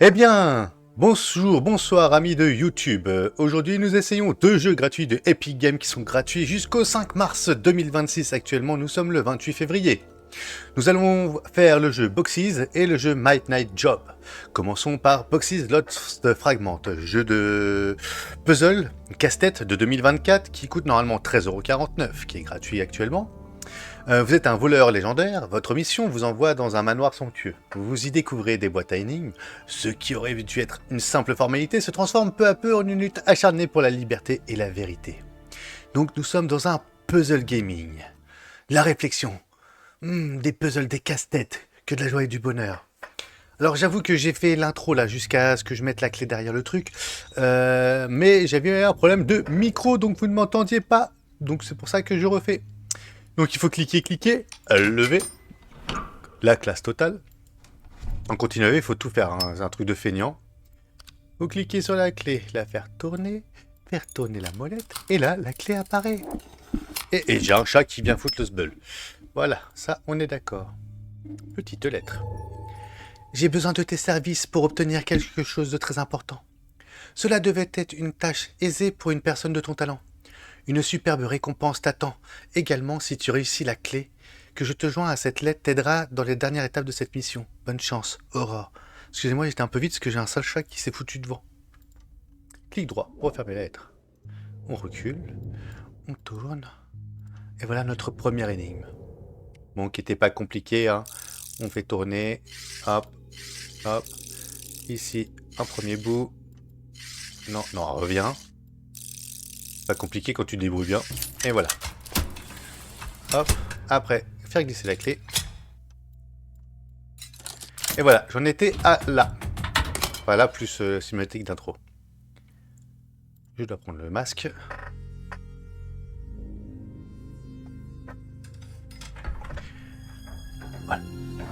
Eh bien, bonjour, bonsoir amis de YouTube. Aujourd'hui, nous essayons deux jeux gratuits de Epic Games qui sont gratuits jusqu'au 5 mars 2026. Actuellement, nous sommes le 28 février. Nous allons faire le jeu Boxes et le jeu Might Night Job. Commençons par Boxes Lost Fragment, jeu de puzzle, casse-tête de 2024 qui coûte normalement 13,49 €, qui est gratuit actuellement. Vous êtes un voleur légendaire, votre mission vous envoie dans un manoir somptueux. Vous y découvrez des boîtes à énigmes. Ce qui aurait dû être une simple formalité se transforme peu à peu en une lutte acharnée pour la liberté et la vérité. Donc nous sommes dans un puzzle gaming. La réflexion. Des puzzles, des casse-têtes, que de la joie et du bonheur. Alors j'avoue que j'ai fait l'intro là jusqu'à ce que je mette la clé derrière le truc. Mais j'avais un problème de micro, donc vous ne m'entendiez pas. Donc c'est pour ça que je refais. Donc il faut cliquer, lever, la classe totale. En continuant, il faut tout faire, hein. C'est un truc de feignant. Vous cliquez sur la clé, la faire tourner la molette, et là, la clé apparaît. Et j'ai un chat qui vient foutre le sbeul. Voilà, ça, on est d'accord. Petite lettre. J'ai besoin de tes services pour obtenir quelque chose de très important. Cela devait être une tâche aisée pour une personne de ton talent. Une superbe récompense t'attend. Également, si tu réussis la clé, que je te joins à cette lettre t'aidera dans les dernières étapes de cette mission. Bonne chance, Aurore. Excusez-moi, j'étais un peu vite parce que j'ai un sale chat qui s'est foutu devant. Clic droit pour refermer la lettre. On recule, on tourne, et voilà notre première énigme. Bon, qui n'était pas compliqué, hein. On fait tourner, hop, hop. Ici, un premier bout. Non, reviens. Pas compliqué quand tu te débrouilles bien. Et voilà. Hop. Après, faire glisser la clé. Et voilà, j'en étais à là. Voilà, plus cinématique d'intro. Je dois prendre le masque. Voilà.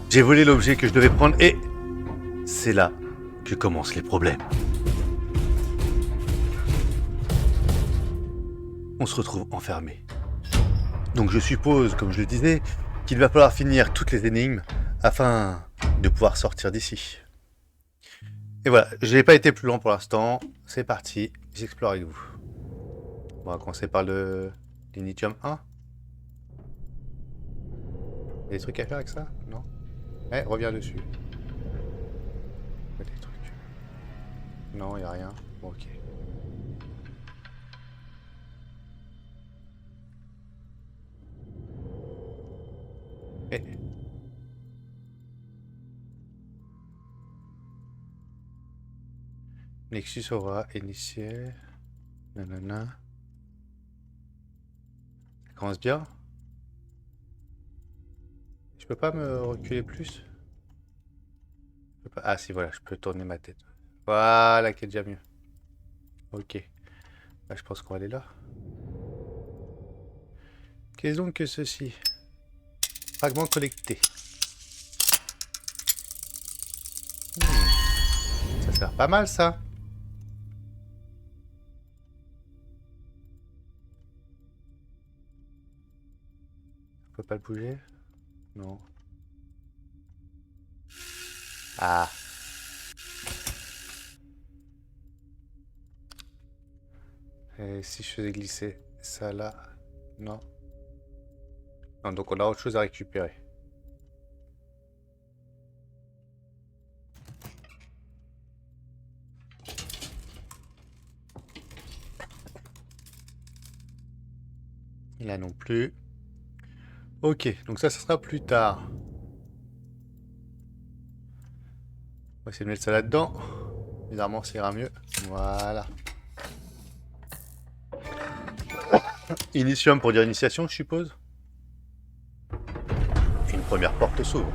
J'ai volé l'objet que je devais prendre et c'est là que commencent les problèmes. On se retrouve enfermé. Donc je suppose, comme je le disais, qu'il va falloir finir toutes les énigmes afin de pouvoir sortir d'ici. Et voilà, je n'ai pas été plus loin pour l'instant. C'est parti, j'explore avec vous. On va commencer par le l'Initium 1. Il y a des trucs à faire avec ça? Non? Eh, reviens dessus. Il y a des trucs. Non, il n'y a rien. Bon, ok. Eh. Nexus aura initié. Nanana. Ça commence bien. Je peux pas me reculer plus? Je peux pas... Ah si, voilà, je peux tourner ma tête. Voilà, qui est déjà mieux. Ok. Là, je pense qu'on va aller là. Qu'est-ce donc que ceci? Fragment collecté. Ça sert pas mal, ça. On peut pas le bouger? Non. Ah. Et si je faisais glisser ça là? Non. Non, donc on a autre chose à récupérer. Et là non plus. Ok, donc ça sera plus tard. On va essayer de mettre ça là-dedans. Bizarrement, ça ira mieux. Voilà. Initium pour dire initiation, je suppose. Une première porte s'ouvre.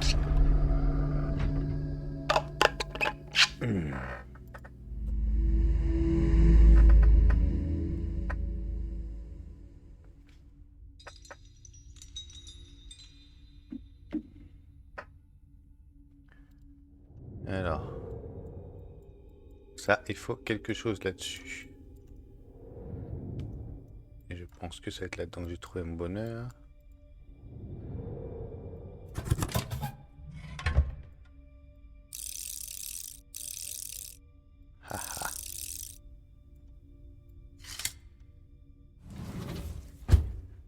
Alors. Ça, il faut quelque chose là-dessus. Et je pense que ça va être là-dedans que j'ai trouvé mon bonheur.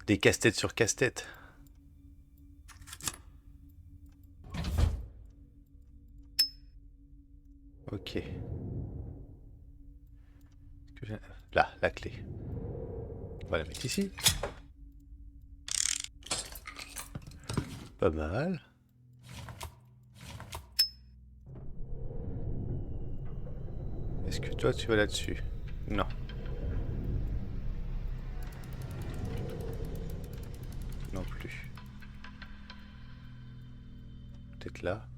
Des casse-têtes sur casse-tête. Ok. Là, la clé. On va la mettre ici. Pas mal. Est-ce que toi tu vas là-dessus? Non. Non plus. Peut-être là.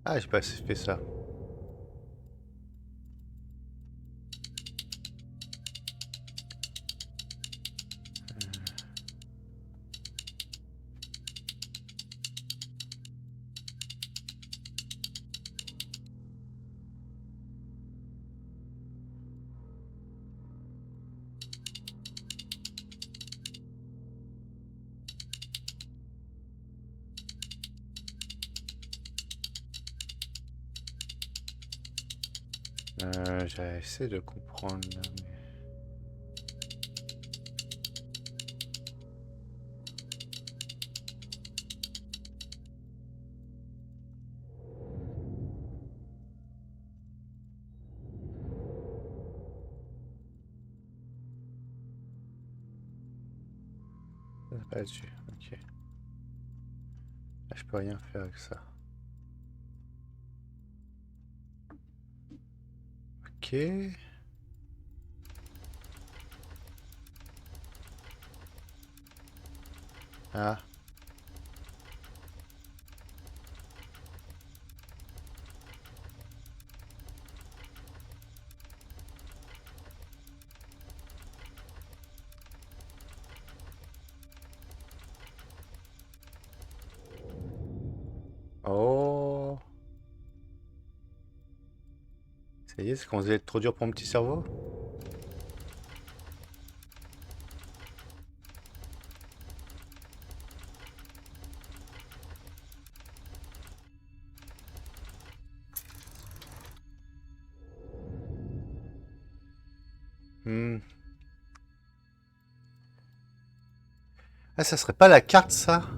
Ah, j'ai pas fait ça. J'essaie de comprendre là, mais... Ça, c'est pas là-dessus, ok. Là, je peux rien faire avec ça. Ok. Ah. Oh. Ça y est, c'est qu'on faisait trop dur pour mon petit cerveau? Hmm. Ah, ça serait pas la carte, ça?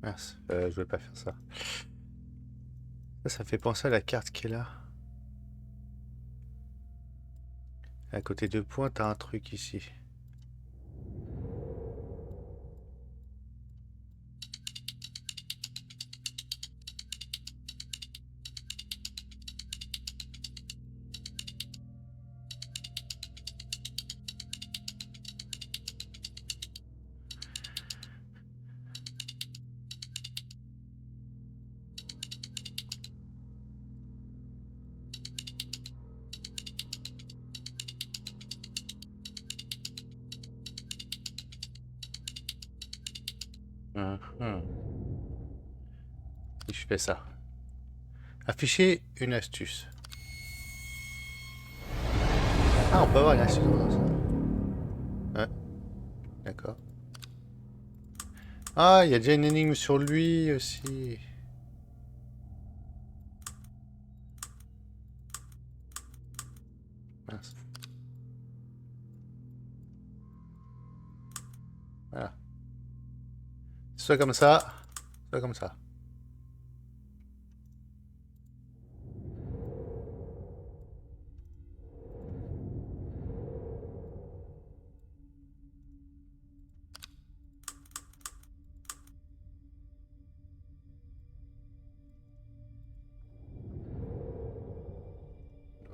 Mince, je voulais pas faire ça. Ça fait penser à la carte qui est là. À côté de points, t'as un truc ici. Mhm. Et je fais ça. Afficher une astuce. Ah, on peut avoir une astuce dans ça. Ouais, d'accord. Ah, il y a déjà une énigme sur lui aussi. Mince. Voilà. Soit comme ça, soit comme ça.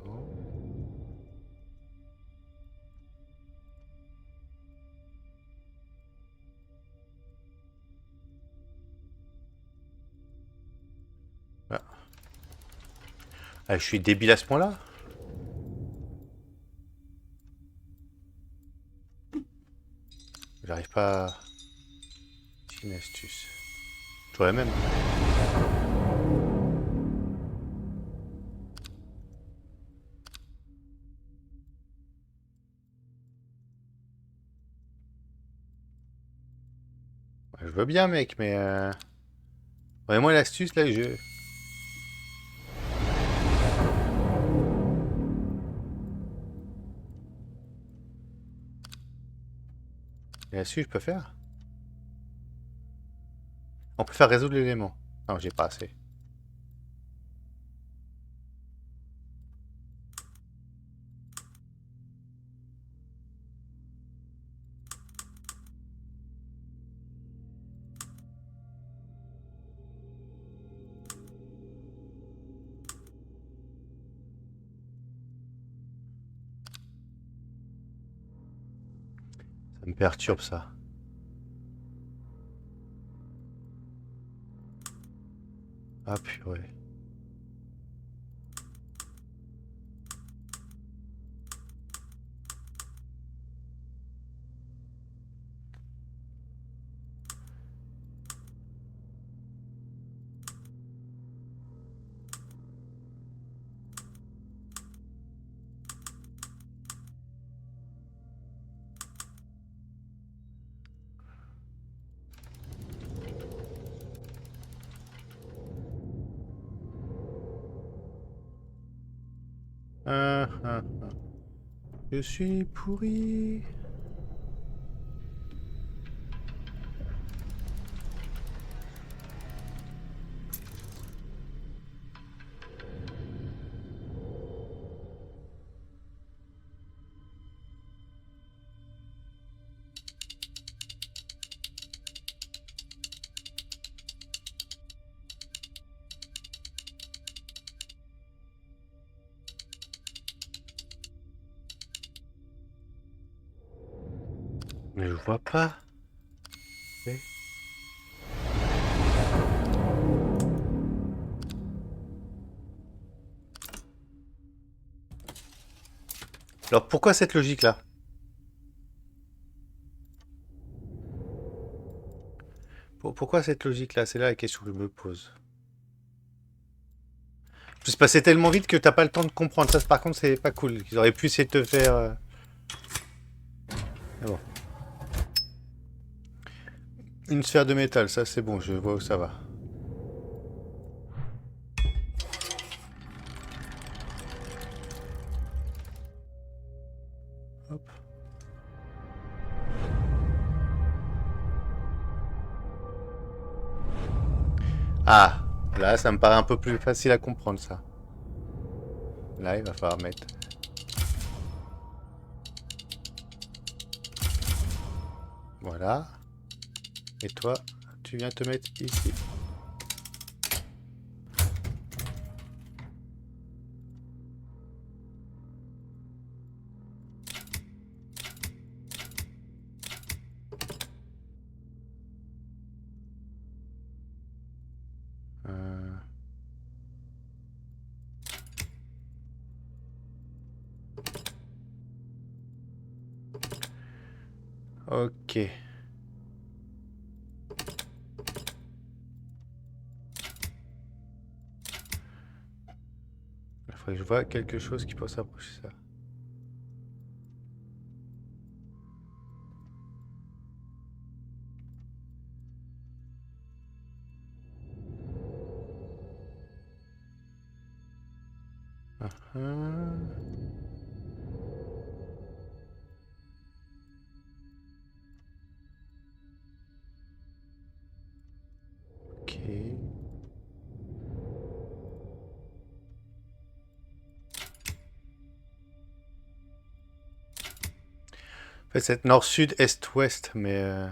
Non. Ah. Ah, je suis débile à ce point-là? J'arrive pas à... Une astuce. Toujours la même. Ouais, je veux bien, mec, mais... Vraiment l'astuce, là, je... L'astuce, je peux faire? On peut faire résoudre l'élément. Non, j'ai pas assez. Ça me perturbe, ça. Ah, purée. Ah. Je suis pourri. Mais je vois pas. Eh. Alors pourquoi cette logique-là? Pourquoi cette logique-là? C'est là la question que je me pose. Tout se passait tellement vite que t'as pas le temps de comprendre. Ça, par contre, c'est pas cool. Ils auraient pu essayer de te faire... Mais bon. Une sphère de métal, ça c'est bon, je vois où ça va. Hop. Ah, là, ça me paraît un peu plus facile à comprendre, ça. Là, il va falloir mettre... Voilà. Et toi, tu viens te mettre ici. Euh, Ok. Il faudrait que je vois quelque chose qui peut s'approcher ça. Ah. Ok. En fait, c'est nord-sud, est-ouest, mais...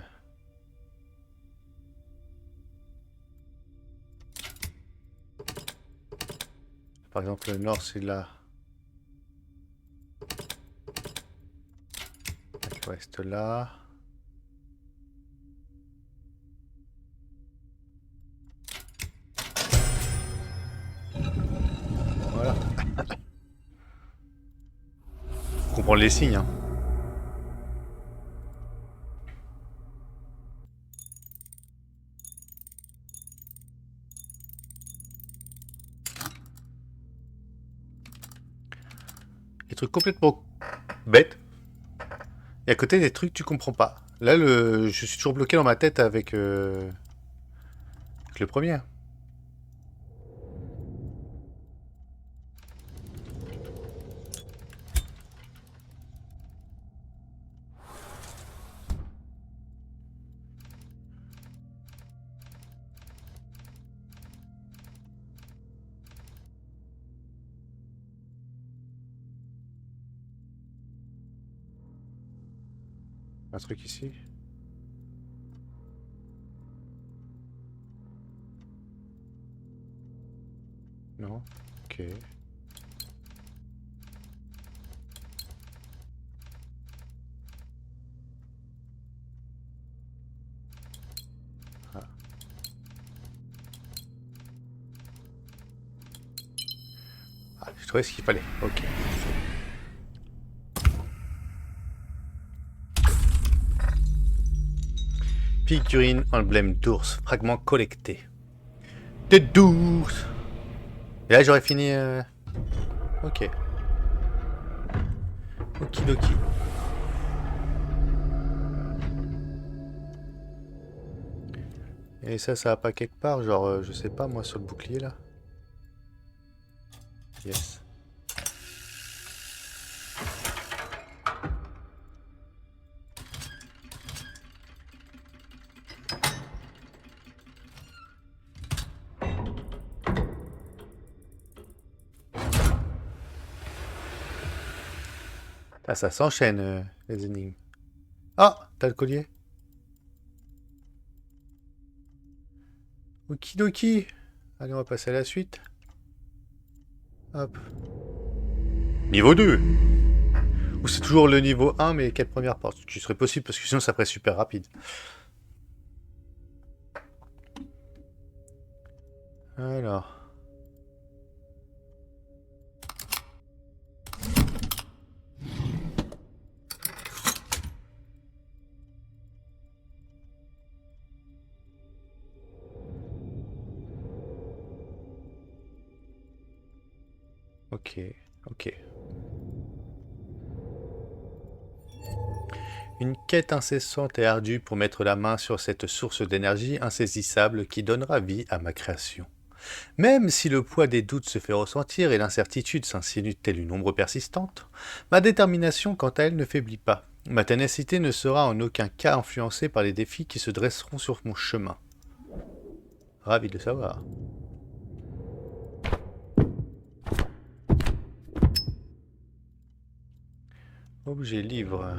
Par exemple, le nord, c'est là. L'ouest, là. Voilà. Faut comprendre les signes, hein. Des trucs complètement bêtes. Et à côté, des trucs que tu comprends pas. Là, je suis toujours bloqué dans ma tête avec le premier. Un truc ici. Non. Ok. Ah. Ah, je trouvais ce qu'il fallait. Ok. Figurine emblème d'ours. Fragment collecté. Tête d'ours. Et là, j'aurais fini... Ok. Okidoki. Et ça va pas quelque part, genre, je sais pas, moi, sur le bouclier, là. Yes. Ah, ça s'enchaîne, les énigmes. Ah, t'as le collier. Okidoki. Allez, on va passer à la suite. Hop. Niveau 2. Ou c'est toujours le niveau 1, mais quelle première porte? Ce qui serait possible, parce que sinon ça ferait super rapide. Alors. Ok, ok. Une quête incessante et ardue pour mettre la main sur cette source d'énergie insaisissable qui donnera vie à ma création. Même si le poids des doutes se fait ressentir et l'incertitude s'insinue telle une ombre persistante, ma détermination quant à elle ne faiblit pas. Ma ténacité ne sera en aucun cas influencée par les défis qui se dresseront sur mon chemin. Ravi de savoir. Objet livre.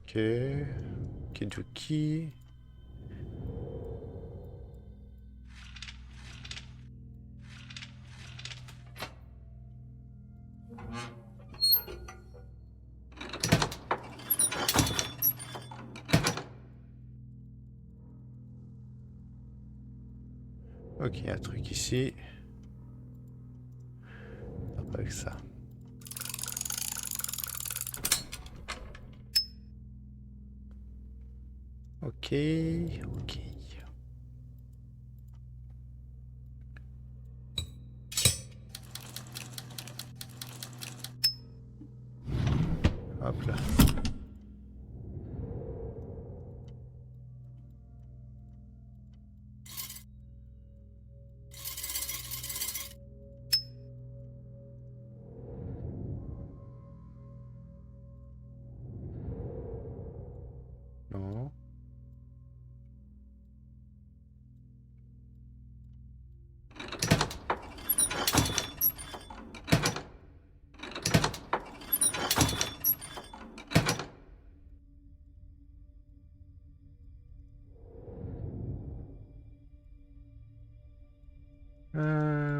Ok. Kiduki. Ok, un truc ici. Non, pas avec ça. Ok, ok. Hop là. Non.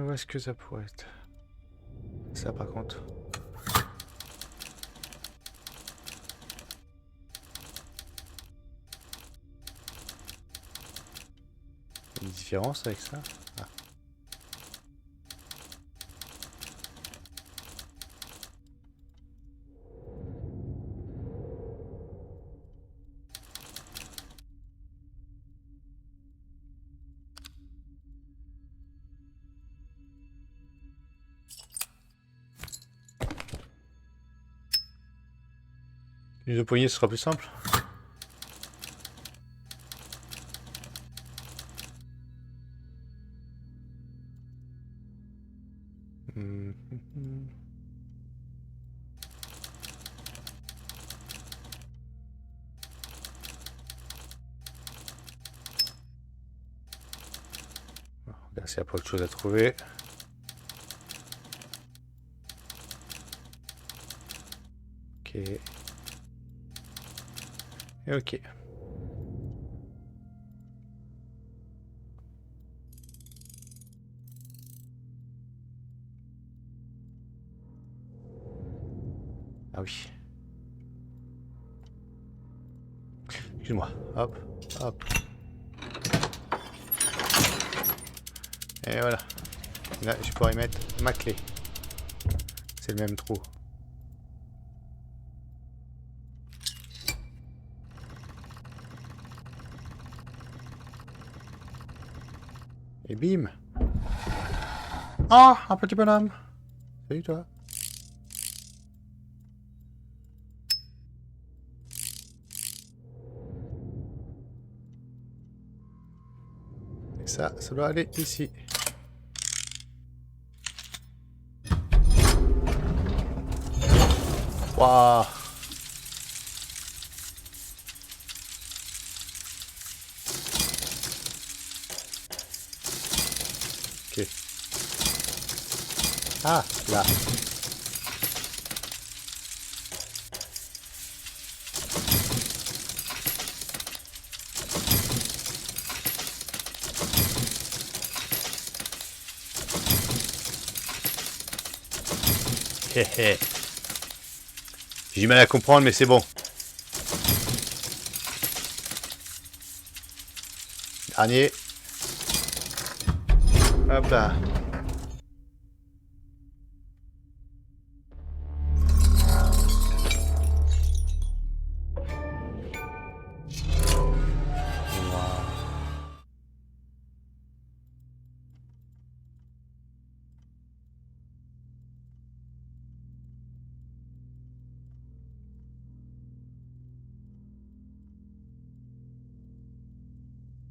Où est-ce que ça pourrait être? Ça par contre. Une différence avec ça? Ah. Mise au poignet, ce sera plus simple. Regarde s'il n'y a pas autre chose à trouver. Ok. Et ok. Ah oui. Excuse-moi. Hop, hop. Et voilà. Là, je pourrais y mettre ma clé. C'est le même trou. Et bim. Ah, un petit bonhomme. Salut toi. Et ça doit aller ici. Waouh. Ok. Ah, là. Hé hé. J'ai du mal à comprendre, mais c'est bon. Dernier. Hop là.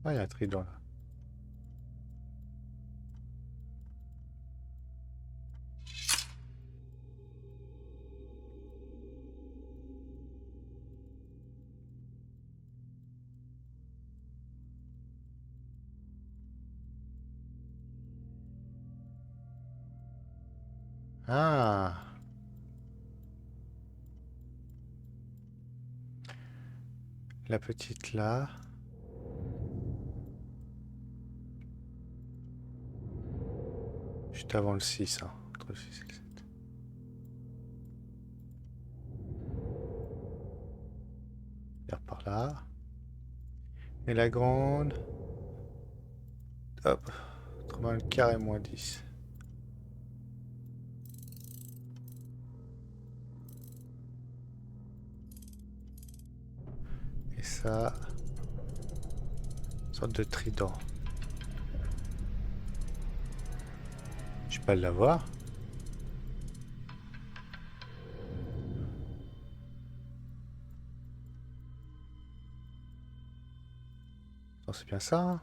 Ah, il y a un trident là. Ah. La petite là. Juste avant le 6. Hein. Entre le 6 et le 7. Vers par là. Et la grande. Hop. Autrement, le carré moins 10. Et ça. Une sorte de trident. Je peux pas l'avoir. Non, c'est bien ça. Hein.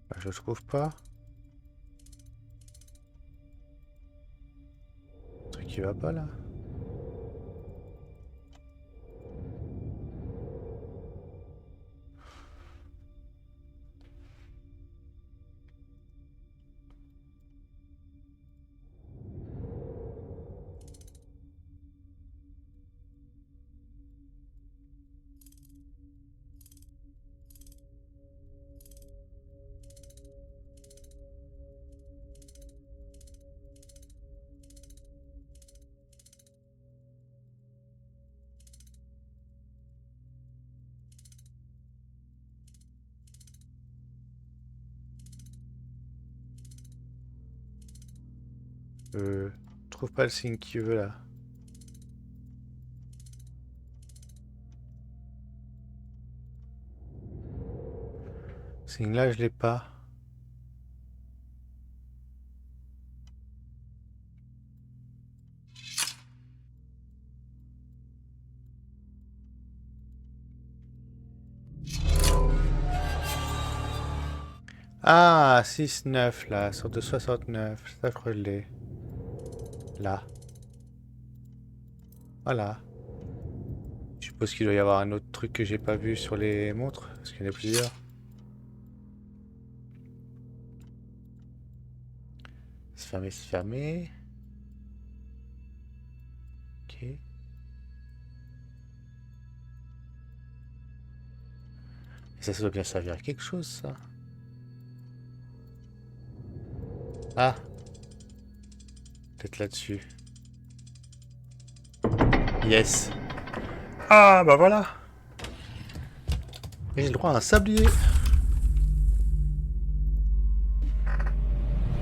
Bah, je le trouve pas. Le truc qui va pas là. Je trouve pas le signe qu'il veut là. Signe-là, je l'ai pas. Ah, 6-9 là, sur de 69. Ça, je crois que je l'ai. Là. Voilà. Je suppose qu'il doit y avoir un autre truc que j'ai pas vu sur les montres, parce qu'il y en a plusieurs. Se fermer, se fermer. Ok. Et ça doit bien servir à quelque chose, ça. Ah, peut-être là-dessus. Yes. Ah, bah voilà. Et j'ai le droit à un sablier.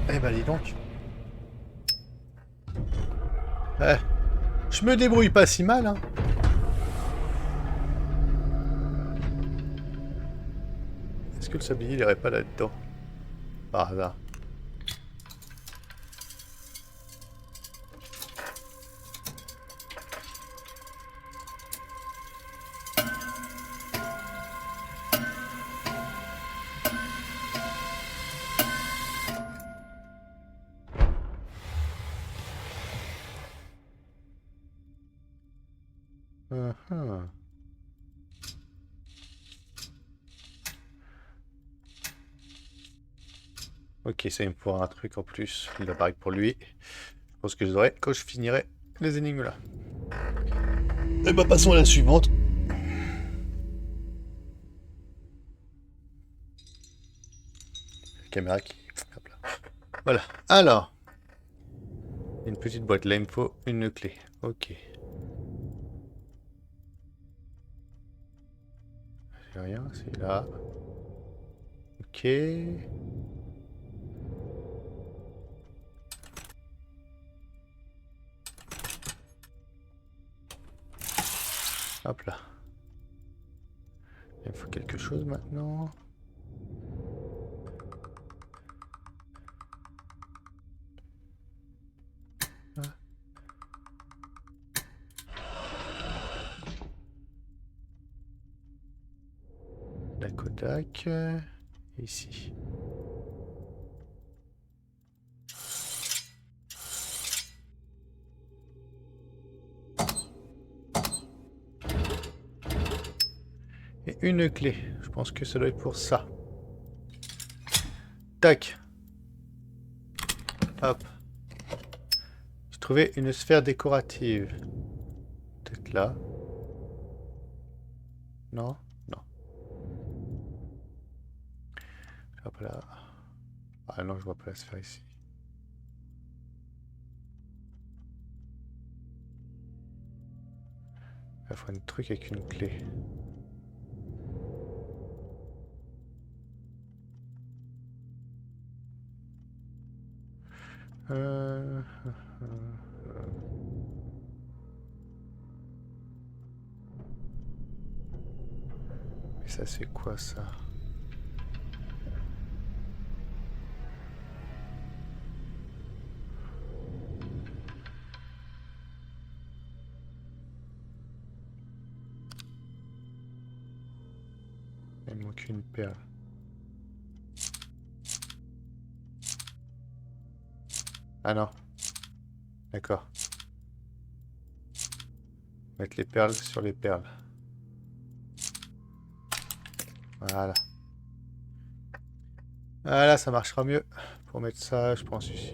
Eh bah dis donc. Ouais. Je me débrouille pas si mal, hein. Est-ce que le sablier il irait pas là-dedans? Par hasard. Uhum. Ok, ça il me faut un truc en plus. Il apparaît que pour lui. Je pense que je l'aurai quand je finirai les énigmes là. Et bah passons à la suivante. La caméra qui... Hop là. Voilà. Alors. Une petite boîte. Là il me faut une clé. Ok. J'ai rien, c'est là. Ok. Hop là. Il me faut quelque chose maintenant. Ah. La Kodak. Ici. Et une clé. Je pense que ça doit être pour ça. Tac. Hop. J'ai trouvé une sphère décorative. Peut-être là. Non? Non. Hop là. Ah non, je vois pas la sphère ici. Il faut un truc avec une clé. Euh... Mais ça c'est quoi ça? Il me manque une perle. Ah non. D'accord. Mettre les perles sur les perles. Voilà. Voilà, ça marchera mieux. Pour mettre ça, je pense ici.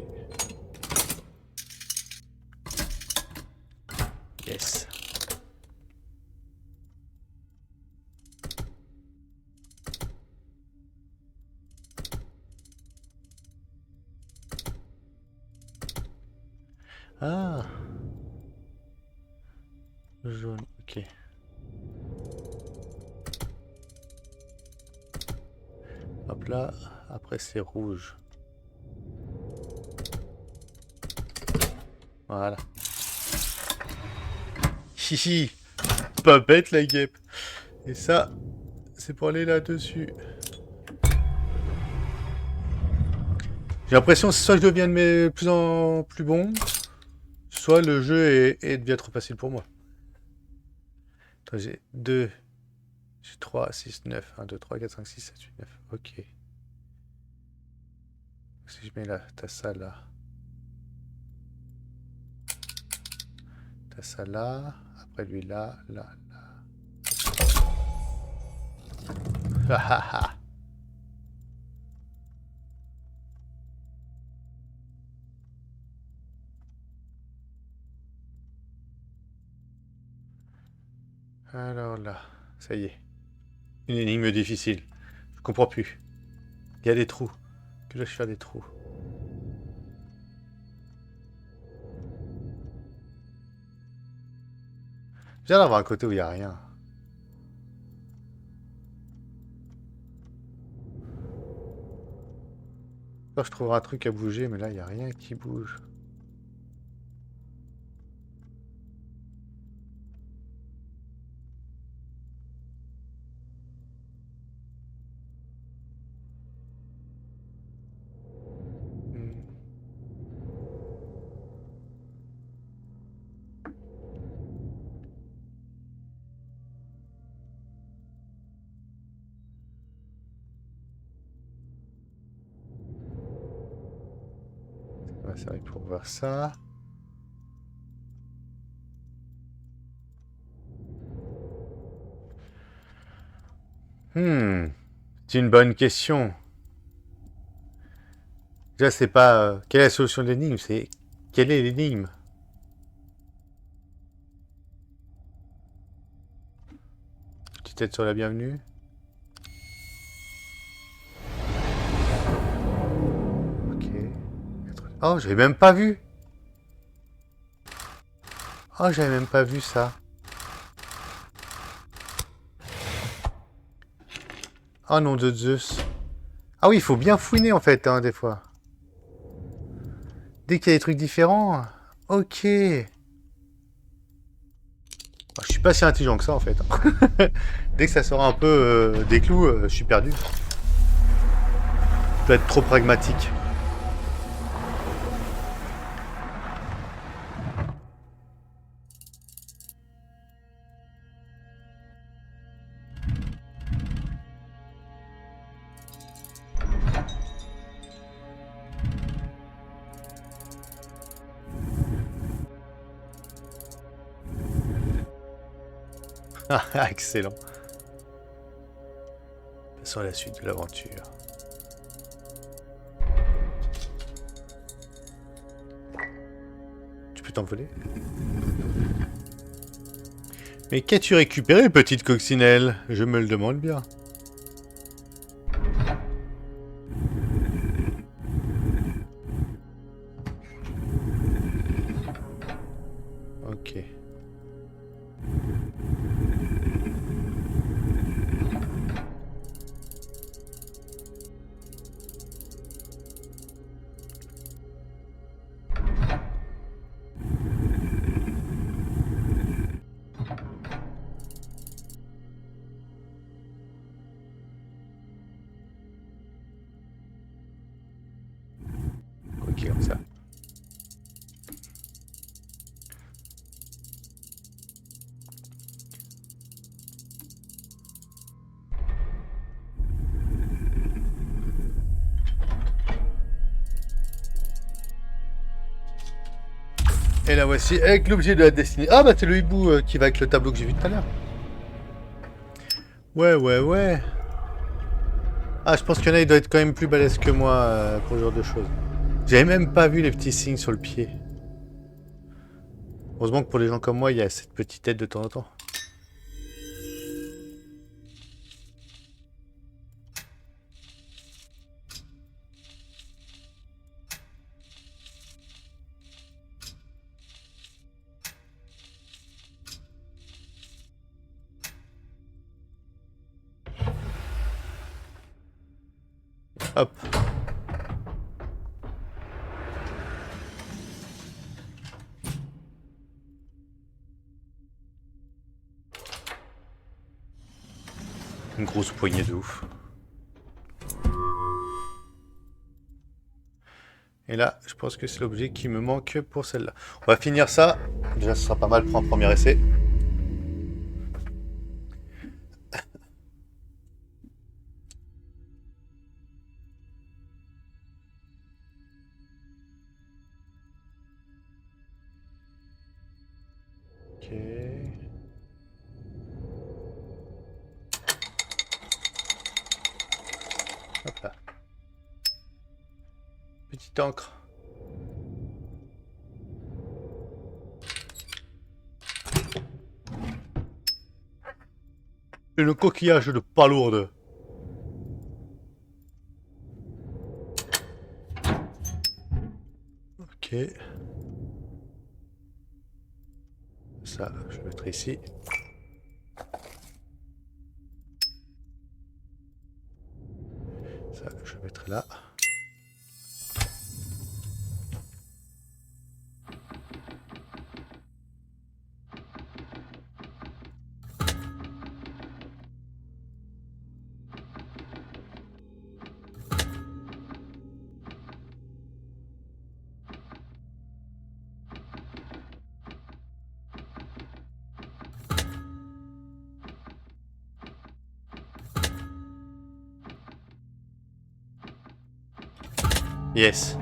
Yes. Ah. Jaune, ok. Hop là, après c'est rouge. Voilà. Hihi. Pas bête la guêpe. Et ça, c'est pour aller là-dessus. J'ai l'impression que soit je deviens de plus en plus bon, soit le jeu devient trop facile pour moi. Attends, j'ai 2, j'ai 3, 6, 9. 1, 2, 3, 4, 5, 6, 7, 8, 9. Ok. Si je mets là, t'as ça là. T'as ça là. Après lui là, là, là. Ah ah ah. Alors là, ça y est. Une énigme difficile. Je comprends plus. Il y a des trous. Que dois-je faire des trous? J'ai l'air d'avoir un côté où il n'y a rien. Alors, je trouverai un truc à bouger, mais là, il n'y a rien qui bouge. Hmm. Ça va servir pour voir ça. C'est une bonne question. Déjà, c'est pas quelle est la solution de l'énigme, c'est quelle est l'énigme. Petite tête sur la bienvenue. Ok. Oh, j'avais même pas vu. Oh, j'avais même pas vu ça. Oh nom de Zeus. Ah oui, il faut bien fouiner en fait, hein, des fois. Dès qu'il y a des trucs différents. Ok. Je suis pas si intelligent que ça en fait. Dès que ça sort un peu des clous, je suis perdu. Je dois être trop pragmatique. Ah, excellent. Passons à la suite de l'aventure. Tu peux t'envoler? Mais qu'as-tu récupéré, petite coccinelle? Je me le demande bien. Ok. Ok, comme ça. Et la voici avec l'objet de la destinée. Ah bah c'est le hibou qui va avec le tableau que j'ai vu tout à l'heure. Ouais, ouais, ouais. Ah, je pense qu'il y en a, il doit être quand même plus balèze que moi pour ce genre de choses. J'avais même pas vu les petits signes sur le pied. Heureusement que pour les gens comme moi, il y a cette petite aide de temps en temps. Hop. Une grosse poignée de ouf. Et là, je pense que c'est l'objet qui me manque pour celle-là. On va finir ça. Déjà, ce sera pas mal pour un premier essai. Ok. Hop là. Petite encre. Une coquillage de palourde. Ok. Ça, je le mettrai ici. Ça, je le mettrai là. Yes.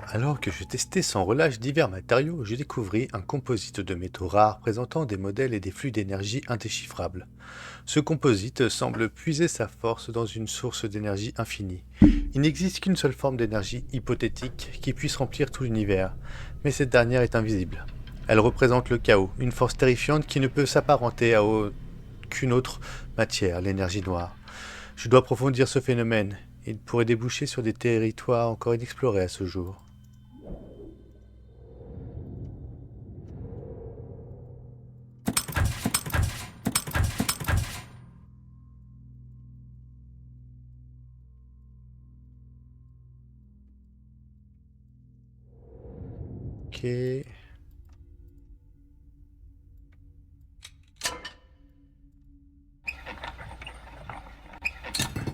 Alors que je testais sans relâche divers matériaux, je découvris un composite de métaux rares présentant des modèles et des flux d'énergie indéchiffrables. Ce composite semble puiser sa force dans une source d'énergie infinie. Il n'existe qu'une seule forme d'énergie hypothétique qui puisse remplir tout l'univers, mais cette dernière est invisible. Elle représente le chaos, une force terrifiante qui ne peut s'apparenter à aucune autre matière, l'énergie noire. Je dois approfondir ce phénomène. Il pourrait déboucher sur des territoires encore inexplorés à ce jour. Ok.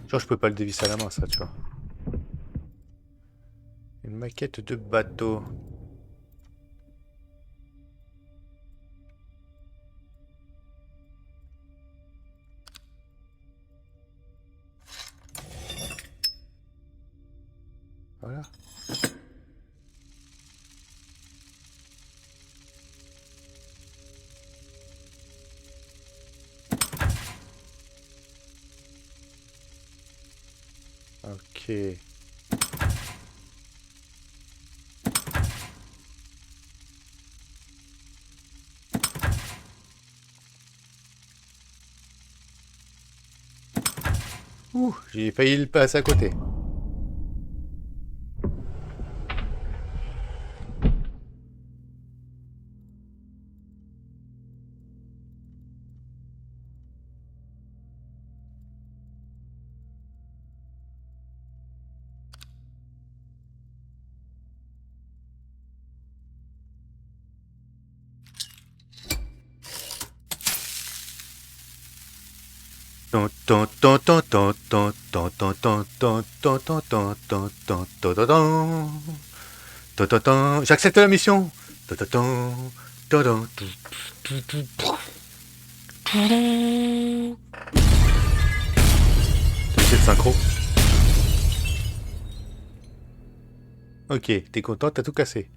Genre, je peux pas le dévisser à la main, ça, tu vois. Une maquette de bateau. Voilà. Ok. Ouh, j'ai failli le passer à côté. J'accepte la mission. C'est le synchro. Ok, t'es content, t'as tout cassé.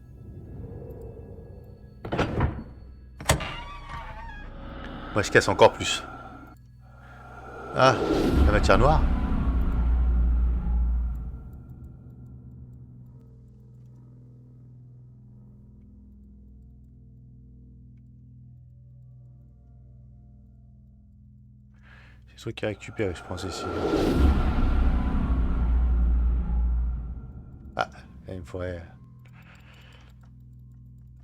Moi, je casse encore plus. Ah, la matière noire. C'est le truc à récupérer, je pense, ici. Ah, il me faudrait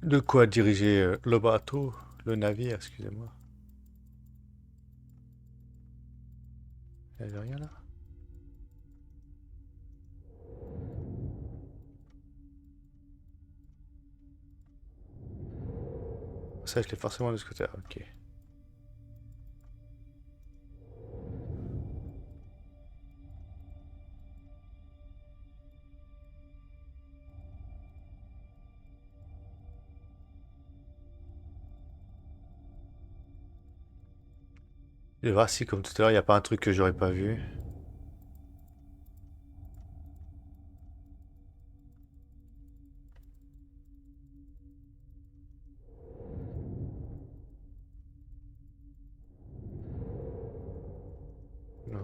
de quoi diriger le bateau, le navire, excusez-moi. Il n'y avait rien là. Ça, je l'ai forcément de ce côté-là. Ok. Je vais voir si, comme tout à l'heure, il n'y a pas un truc que j'aurais pas vu. Non.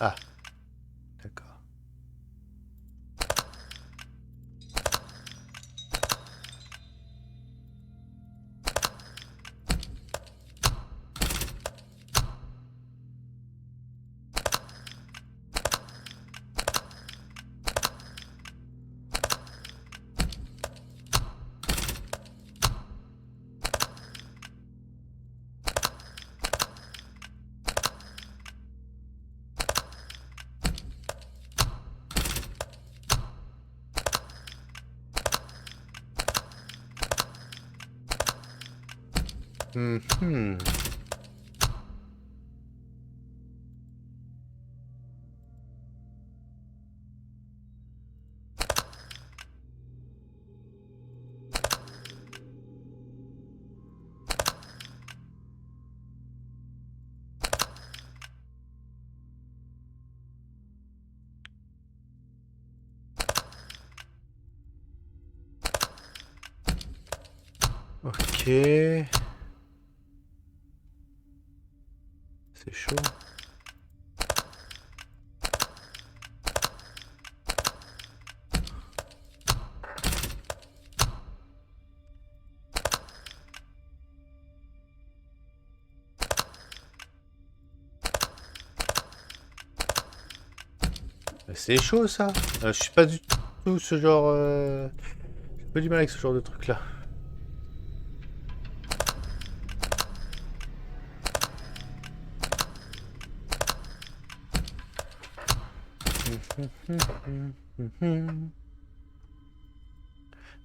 Ah, d'accord. Mhm. Ok. C'est chaud. C'est chaud ça. Je suis pas du tout ce genre. J'ai pas du mal avec ce genre de truc là.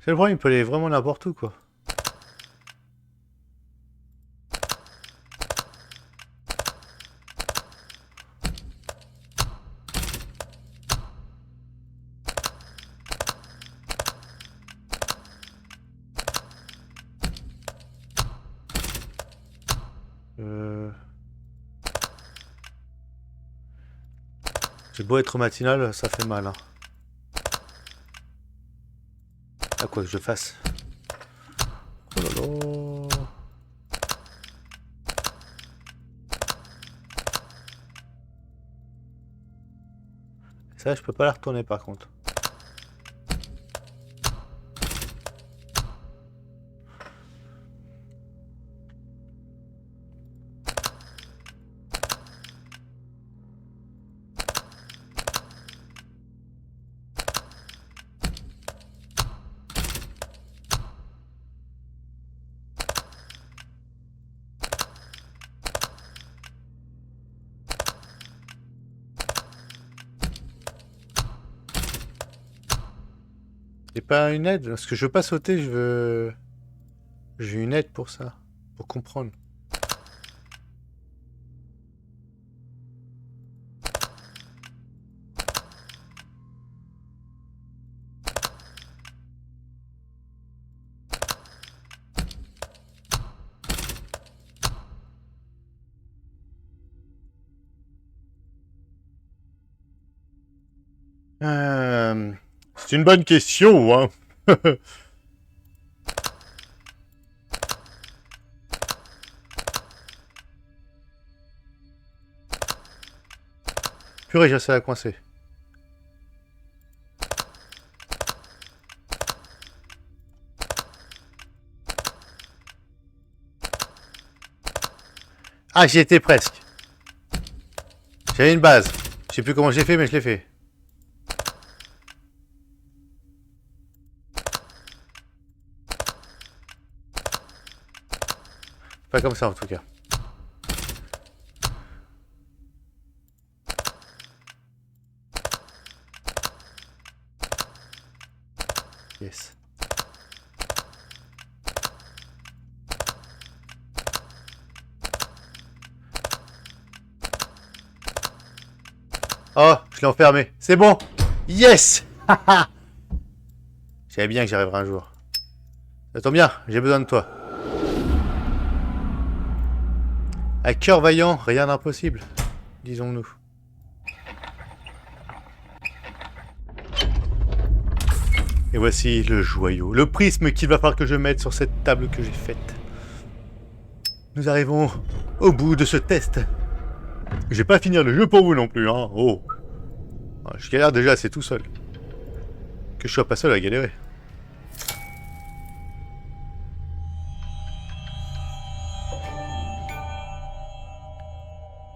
C'est le problème, il peut aller vraiment n'importe où quoi. J'ai beau être matinal, ça fait mal. Hein. À quoi que je fasse. Oh là là. Ça, je peux pas la retourner par contre. C'est pas une aide, parce que je veux pas sauter, je veux. J'ai une aide pour ça. Pour comprendre. C'est une bonne question, hein. Purée, j'essaie à coincer. Ah, j'y étais presque. J'avais une base. Je sais plus comment j'ai fait, mais je l'ai fait. Pas comme ça en tout cas. Yes. Oh, je l'ai enfermé. C'est bon. Yes. Je savais bien que j'y arriverais un jour. Ça tombe bien, j'ai besoin de toi. À cœur vaillant, rien d'impossible, disons-nous. Et voici le joyau, le prisme qu'il va falloir que je mette sur cette table que j'ai faite. Nous arrivons au bout de ce test. Je vais pas finir le jeu pour vous non plus, hein. Oh. Je galère déjà assez tout seul. Que je sois pas seul à galérer.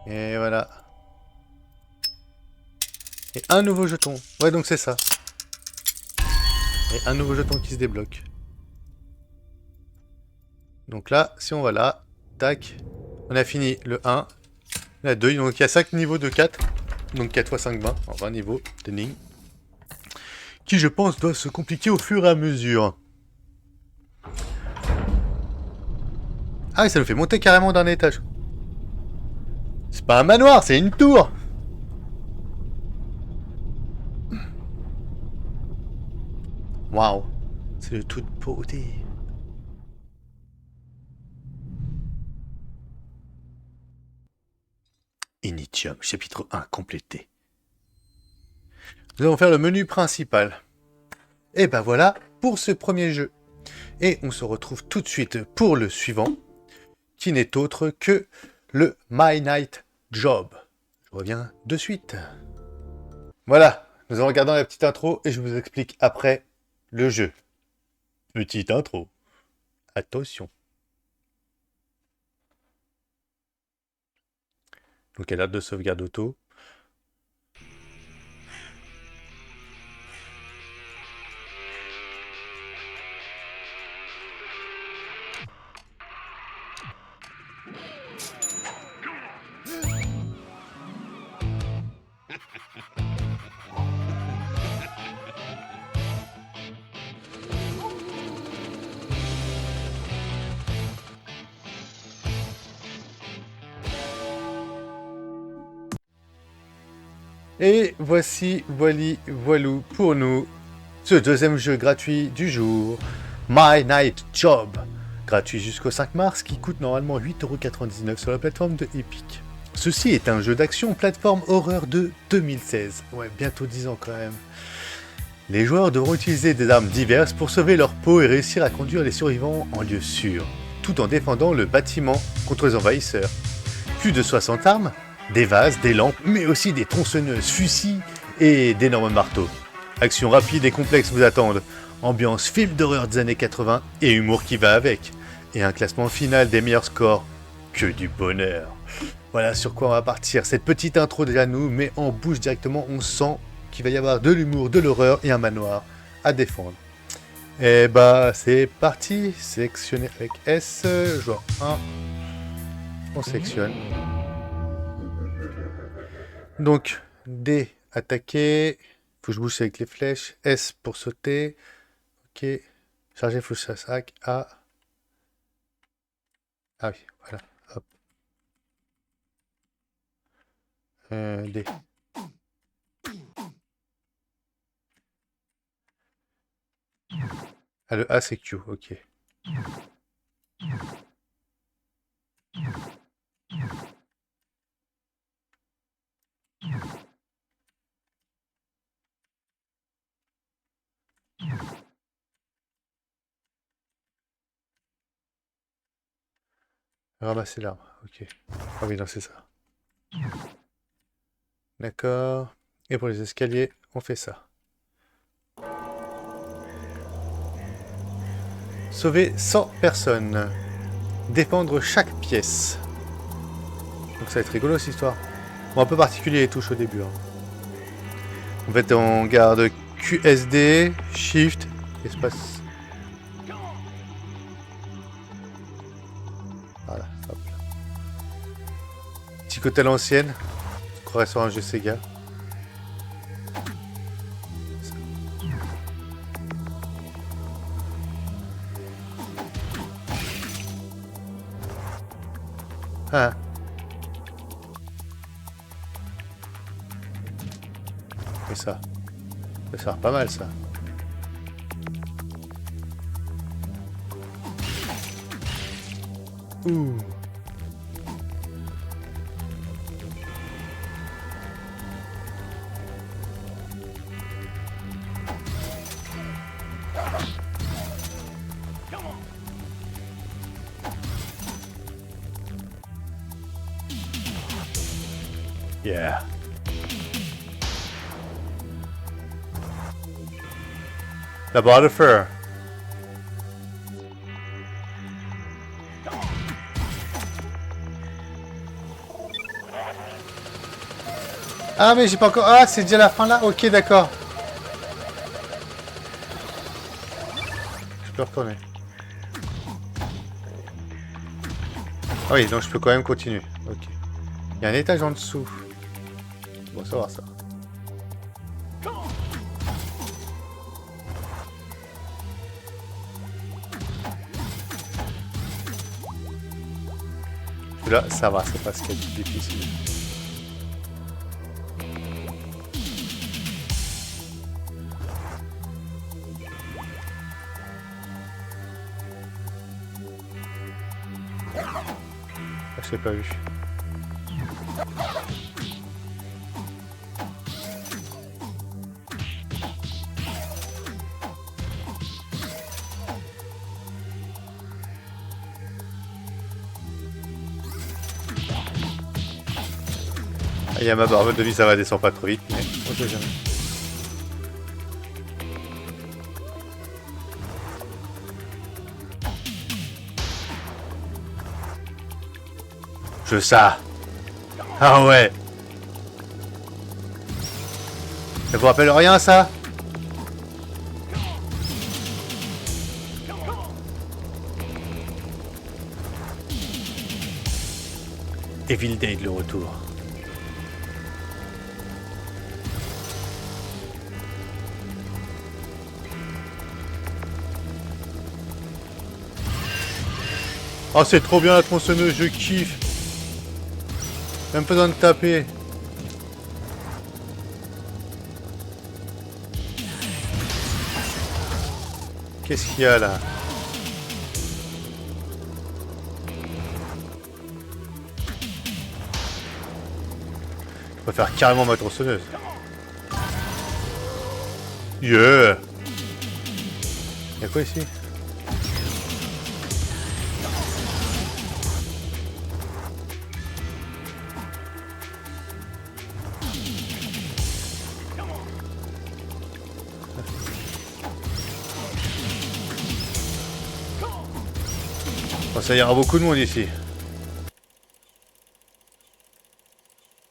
Et voilà. Et un nouveau jeton. Ouais, donc c'est ça. Et un nouveau jeton qui se débloque. Donc là, si on va là, tac, on a fini le 1, la 2, donc il y a 5 niveaux de 4. Donc 4 x 5, 20, en 20 niveaux d'énigmes. Qui, je pense, doivent se compliquer au fur et à mesure. Ah oui, ça nous fait monter carrément d'un étage. C'est pas un manoir, c'est une tour. Waouh, c'est de toute beauté. Initium, chapitre 1 complété. Nous allons faire le menu principal. Et ben voilà pour ce premier jeu. Et on se retrouve tout de suite pour le suivant, qui n'est autre que le My Night Job. Je reviens de suite. Voilà, nous allons regarder la petite intro et je vous explique après le jeu. Petite intro. Attention. Donc alerte de sauvegarde auto. Et voici, voilou pour nous, ce deuxième jeu gratuit du jour, My Night Job. Gratuit jusqu'au 5 mars, qui coûte normalement 8,99€ sur la plateforme de Epic. Ceci est un jeu d'action plateforme horreur de 2016. Ouais, bientôt 10 ans quand même. Les joueurs devront utiliser des armes diverses pour sauver leur peau et réussir à conduire les survivants en lieu sûr, tout en défendant le bâtiment contre les envahisseurs. Plus de 60 armes, des vases, des lampes, mais aussi des tronçonneuses, fusils et d'énormes marteaux. Action rapide et complexe vous attendent, ambiance film d'horreur des années 80 et humour qui va avec, et un classement final des meilleurs scores. Que du bonheur. Voilà sur quoi on va partir. Cette petite intro déjà nous met en bouche directement, on sent qu'il va y avoir de l'humour, de l'horreur et un manoir à défendre. Et bah c'est parti, sélectionner avec S, joueur 1, on sélectionne. Donc, D, attaquer. Faut que je bouge avec les flèches. S pour sauter. Ok. Charger, faut que ça sac. A. Ah oui, voilà. Hop. D. Ah, le A, c'est Q. Ok. Ramasser l'arme. Ok. Ah oui, non, c'est ça. D'accord. Et pour les escaliers, on fait ça. Sauver 100 personnes. Défendre chaque pièce. Donc ça va être rigolo cette histoire. Bon, un peu particulier les touches au début. Hein. En fait, on garde QSD, Shift, espace. Voilà, hop. Petit côté à l'ancienne. Je croirais sur un jeu Sega. Ah. Et ça. Ça va faire pas mal ça. Ouh. Yeah. La barre de feu. Ah mais j'ai pas encore... Ah c'est déjà la fin là. Ok d'accord. Je peux retourner. Ah oui donc je peux quand même continuer. Ok. Il y a un étage en dessous. Bon ça va ça. Là, ça va, c'est pas ce qu'il y a de difficile. Ah, je l'ai pas vu. Il y a ma barbe de vie, ça va descendre pas trop vite, mais on sait jamais. Je ça. Ah ouais. Ça vous rappelle rien ça? Evil Dead le retour. Oh c'est trop bien la tronçonneuse, je kiffe. Même pas besoin de taper. Qu'est-ce qu'il y a là? Je préfère carrément ma tronçonneuse. Yeah. Y'a quoi ici? Bon, ça ira beaucoup de monde ici.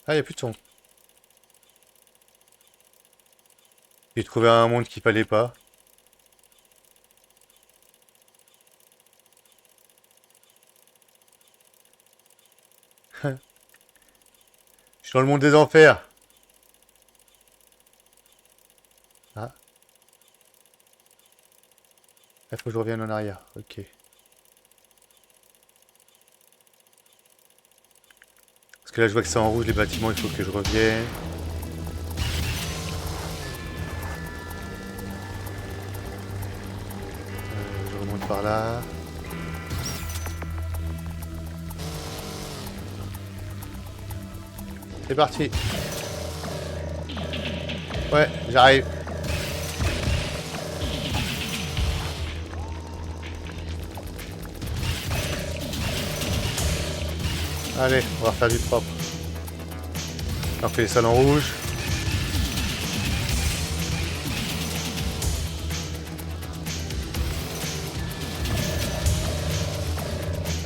Ah, y'a plus de son. J'ai trouvé un monde qu'il fallait pas. Je suis dans le monde des enfers. Ah. Il faut que je revienne en arrière. Ok. Parce que là je vois que c'est en rouge les bâtiments, il faut que je revienne. Je remonte par là. C'est parti. Ouais, j'arrive. Allez, on va faire du propre. On fait les salons rouges.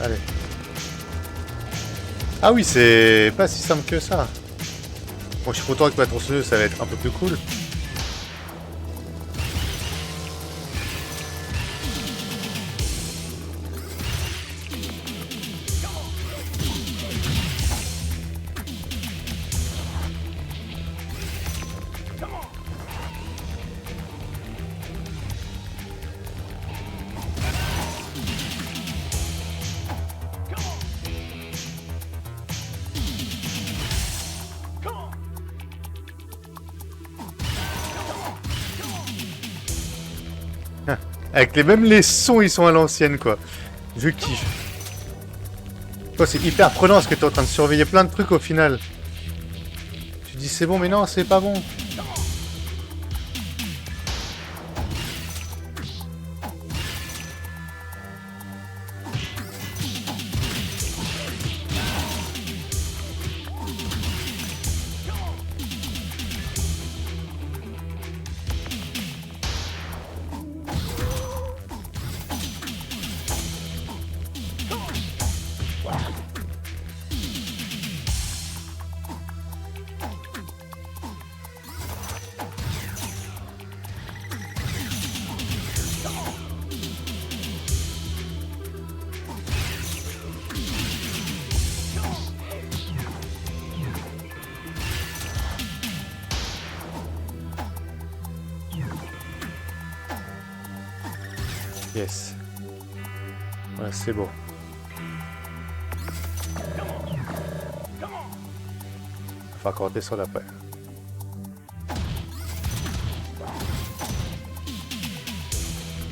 Allez. Ah oui, c'est pas si simple que ça. Bon, je suis content avec ma tronçonneuse, ça va être un peu plus cool. Avec les sons, ils sont à l'ancienne, quoi. Je kiffe. Toi, c'est hyper prenant parce que t'es en train de surveiller plein de trucs au final. Tu dis c'est bon, mais non, c'est pas bon. Yes. Voilà, c'est bon. Faut encore descendre après.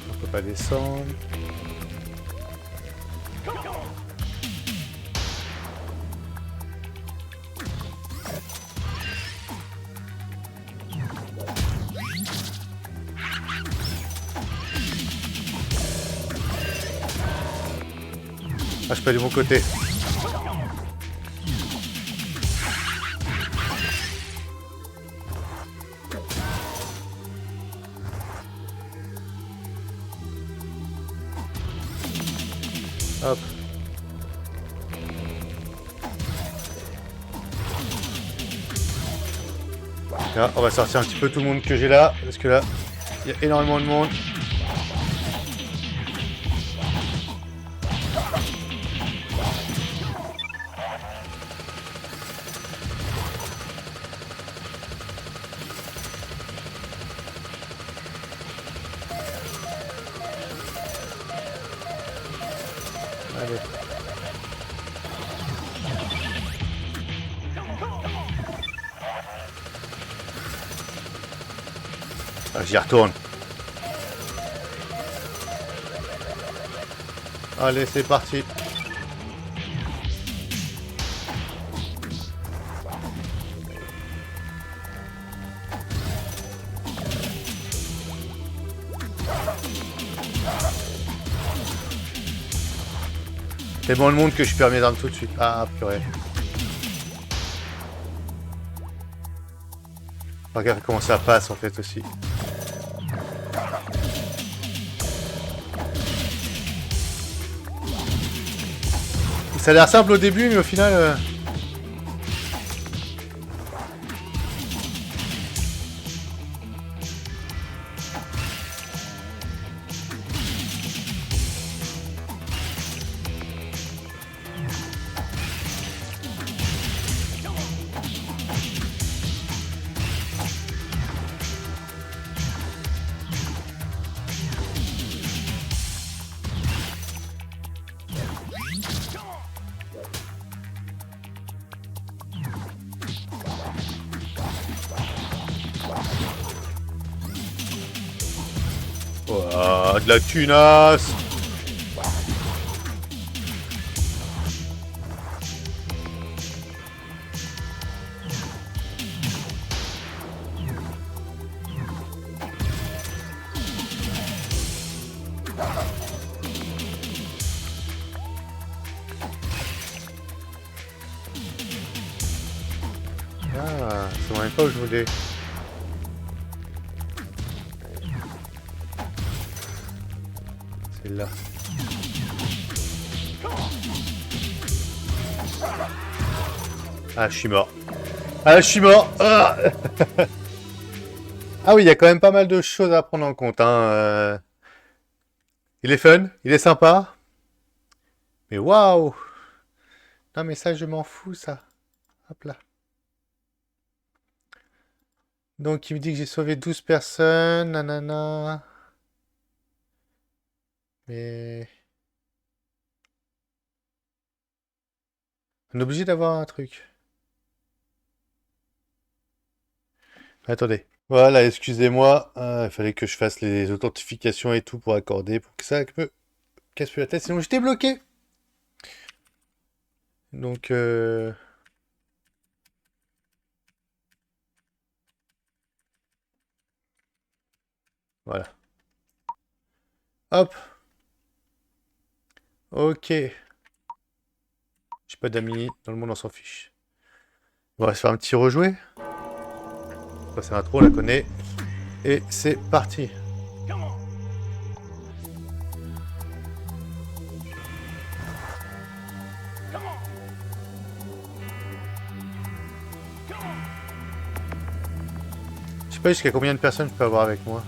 On peut pas descendre. Ah, je peux aller de mon côté. Hop. Là, on va sortir un petit peu tout le monde que j'ai là, parce que là, il y a énormément de monde. Allez. Ah, j'y retourne. Allez, c'est parti. Tellement le monde que je perds mes armes tout de suite. Ah, purée. Regarde comment ça passe en fait aussi. Ça a l'air simple au début, mais au final... Oh, de la tunasse. Ah, c'est même pas où je voulais. C'est là. Ah, je suis mort. Ah, je suis mort. Ah, ah oui, il y a quand même pas mal de choses à prendre en compte. Hein. Il est fun, il est sympa. Mais waouh! Non, mais ça, je m'en fous, ça. Hop là. Donc, il me dit que j'ai sauvé 12 personnes. Nanana. Mais... on est obligé d'avoir un truc. Attendez. Voilà, excusez-moi. Il fallait que je fasse les authentifications et tout pour accorder, pour que ça me casse plus la tête. Sinon, j'étais bloqué. Donc, voilà. Hop. Ok. J'ai pas d'amis. Dans le monde, on s'en fiche. On va se faire un petit rejouer. C'est l'intro, on la connaît. Et c'est parti. Je sais pas jusqu'à combien de personnes je peux avoir avec moi.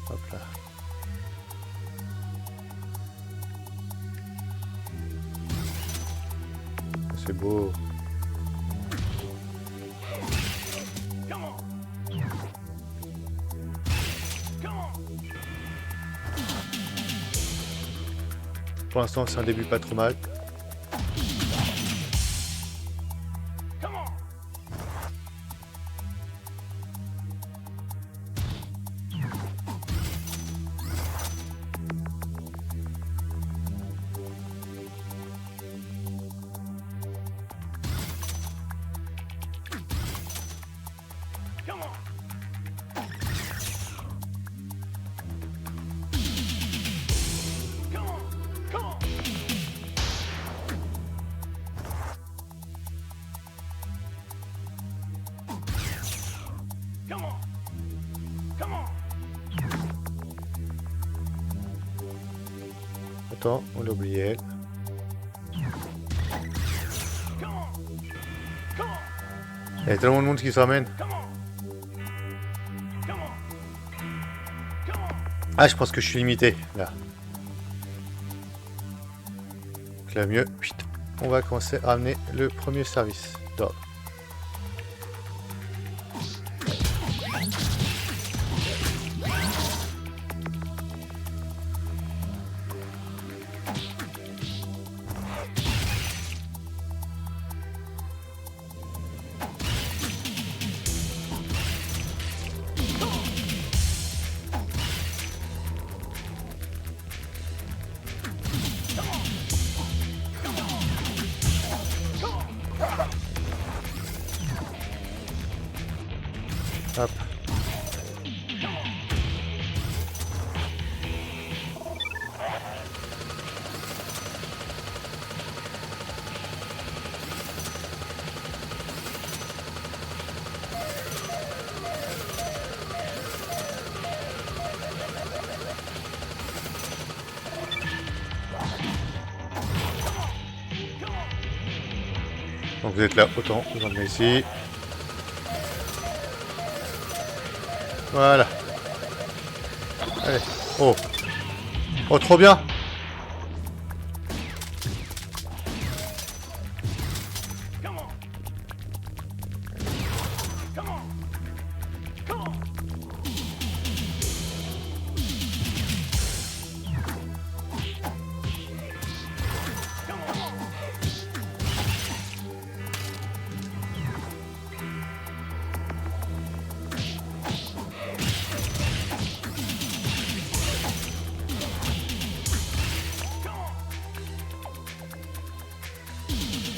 Hop là. C'est beau. Pour l'instant, c'est un début pas trop mal. Attends, on l'a oublié. Il y a tellement de monde qui se ramène. Ah, je pense que je suis limité, là. Donc là, mieux. Putain. On va commencer à ramener le premier service d'ordre. Hop. Donc vous êtes là, autant vous emmener ici. Voilà. Allez. Oh. Oh, trop bien.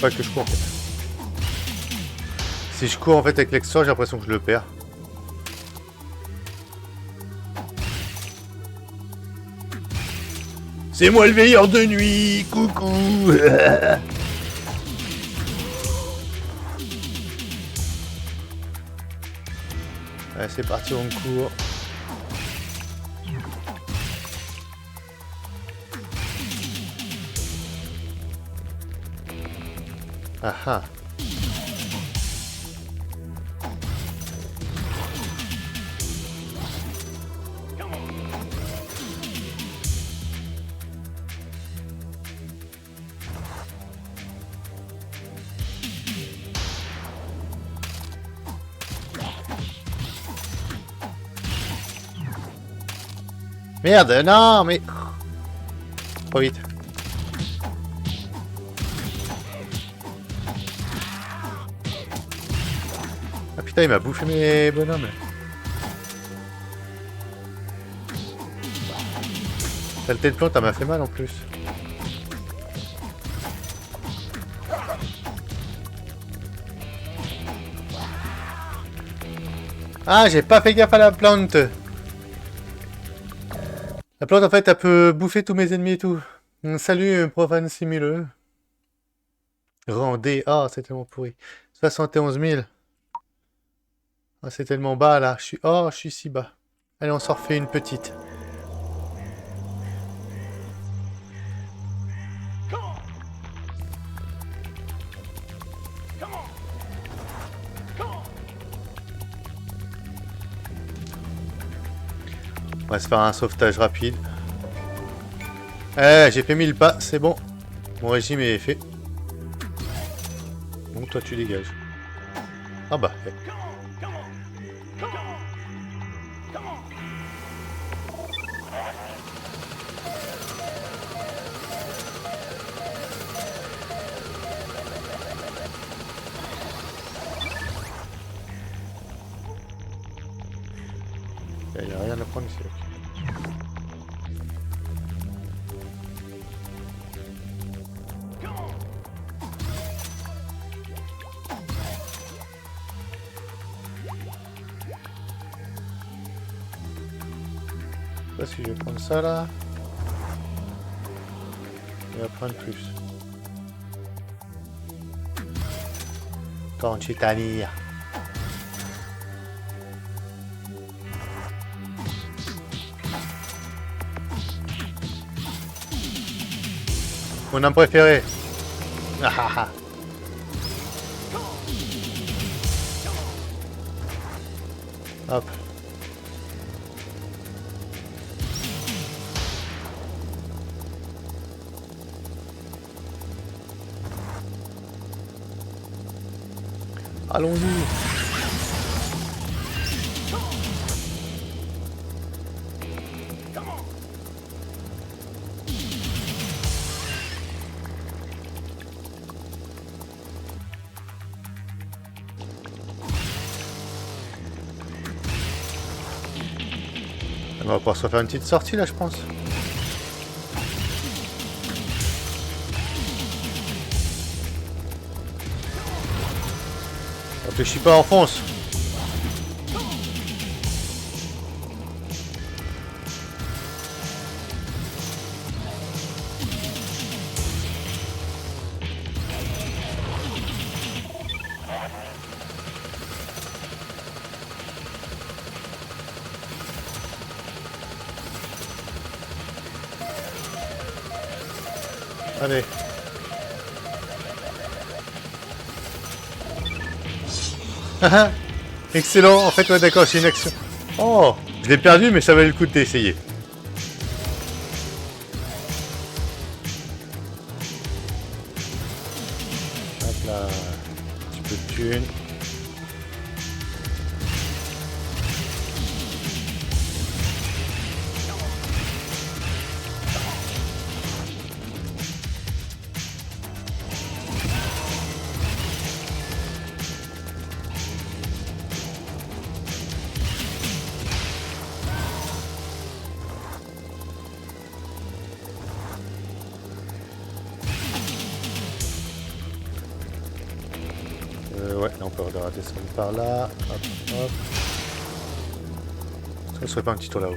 Pas que je cours en fait. Si je cours en fait avec l'extra, j'ai l'impression que je le perds. C'est moi le veilleur de nuit, coucou. Allez, c'est parti, on court. Ah ah. Merde, non, mais... Trop vite. Ah putain, il m'a bouffé mes bonhommes. Saleté de plante, elle m'a fait mal en plus. Ah, j'ai pas fait gaffe à la plante. La plante, en fait, elle peut bouffer tous mes ennemis et tout. Salut, profane simuleux. Rendez. Ah, c'est tellement pourri. 71 000. Ah, c'est tellement bas, là. Oh, je suis si bas. Allez, on s'en refait une petite. On va se faire un sauvetage rapide. Eh, j'ai fait 1000 pas, c'est bon. Mon régime est fait. Donc toi tu dégages. Ah bah. Il n'y a rien à prendre ici. Okay. Je sais pas si je vais prendre ça là. Je vais prendre plus. Quand tu t'anires. Mon homme préféré. Ah ah ah. Hop. Allons-y. On va pouvoir se faire une petite sortie là, je pense. Réfléchis pas, enfonce. Allez. Excellent. En fait, ouais, d'accord, c'est une action. Oh, je l'ai perdu, mais ça valait le coup d'essayer. Hop là. Un petit peu de thune. Ouais, là on peut redescendre par là. Hop, hop. Ça serait pas un petit tour là-haut.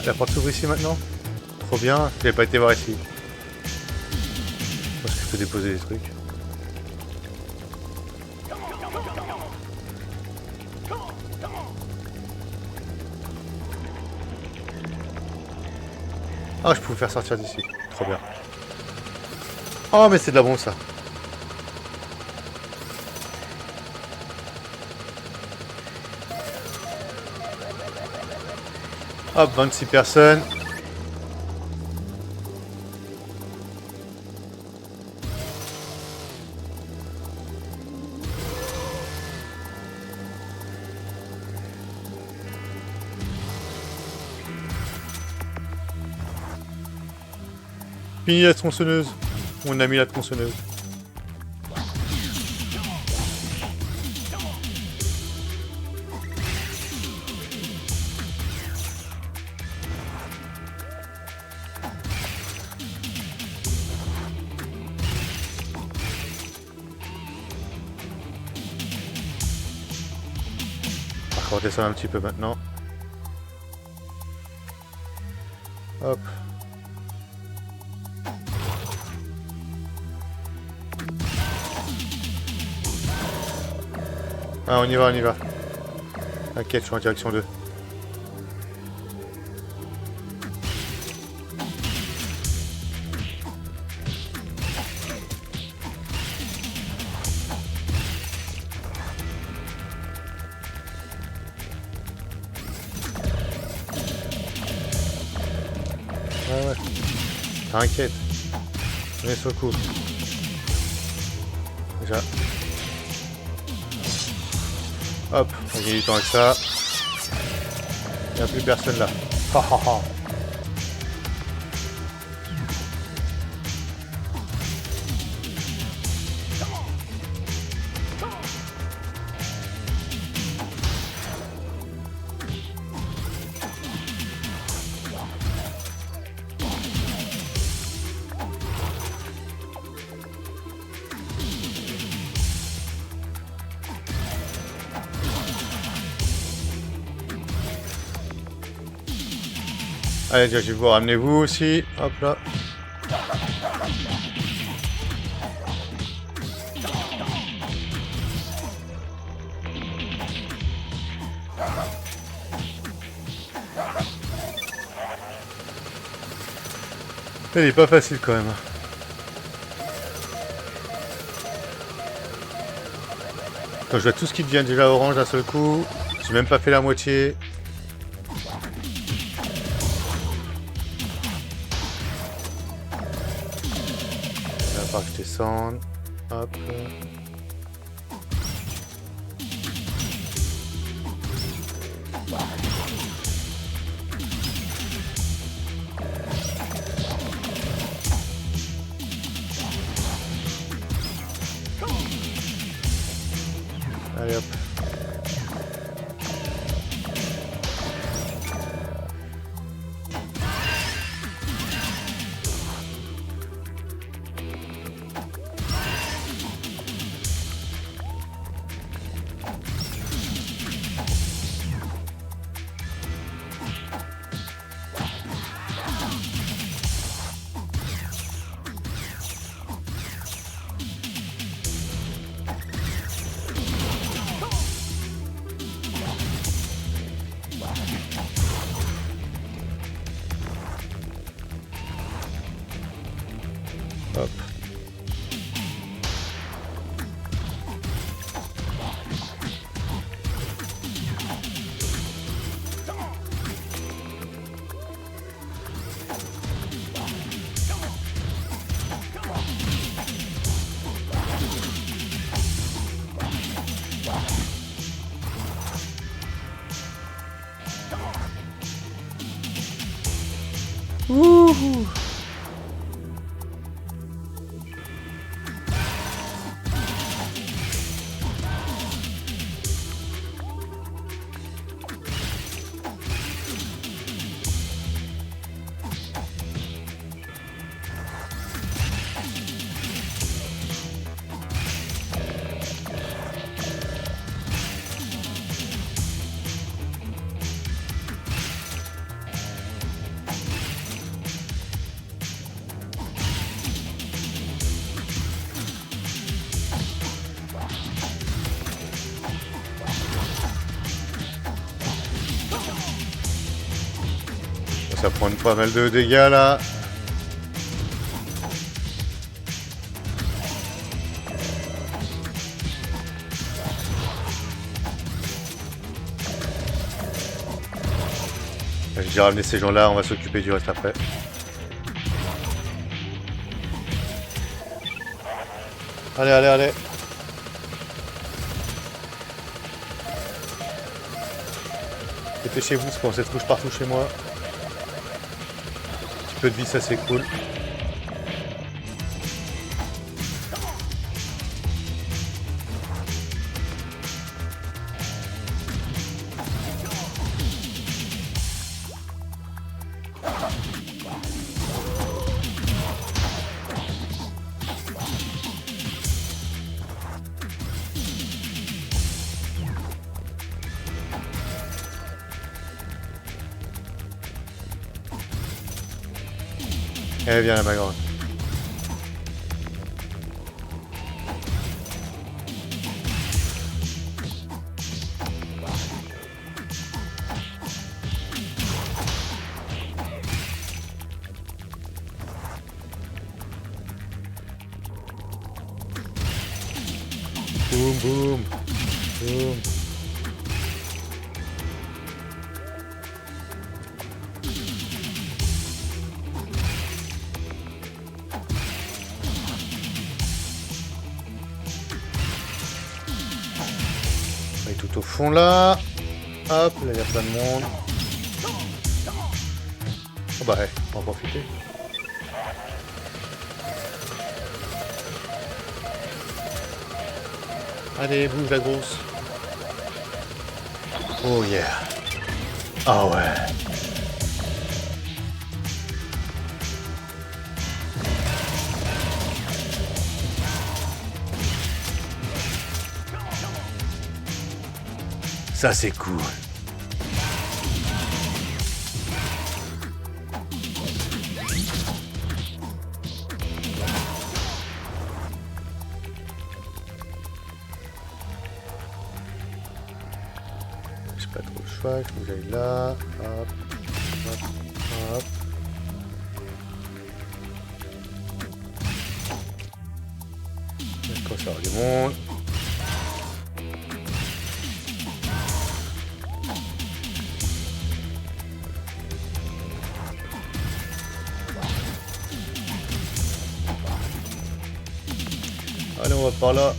La porte s'ouvre ici maintenant. Trop bien, j'avais pas été voir ici. Est-ce que je peux déposer des trucs? Ah, je pouvais faire sortir d'ici. Trop bien. Oh, mais c'est de la bombe ça. Hop, 26 personnes. Fini la tronçonneuse. On a mis la tronçonneuse. On va redescendre un petit peu maintenant. Hop. Ah, on y va, on y va. T'inquiète, je suis en direction 2. Ouais, ouais. T'inquiète. On est sur le coup. Déjà. Hop, on gagne du temps avec ça. Il n'y a plus personne là. Ha ha ha. Allez, déjà, je vais vous ramener vous aussi. Hop là. Elle est pas facile quand même. Quand je vois tout ce qui devient déjà orange d'un seul coup, j'ai même pas fait la moitié. Il va falloir que je descende. Hop. Allez hop. Hop. Wouhou. à prendre pas mal de dégâts là. J'ai ramené ces gens-là, on va s'occuper du reste après. Allez, allez, allez. Dépêchez-vous, parce qu'on s'est rouge partout chez moi. Un petit peu de vie, ça c'est cool. Eh, viens là, ma grande. Boum, boum. Boum. On est tout au fond là. Hop, là il y a plein de monde. Oh bah ouais, on va en profiter. Allez, bouge la grosse. Oh yeah. Ah ouais. Ça c'est cool. J'ai pas trop le choix, il faut que j'aille là. Hop, hop, hop. D'accord, ça va du monde. Allez, on va par là.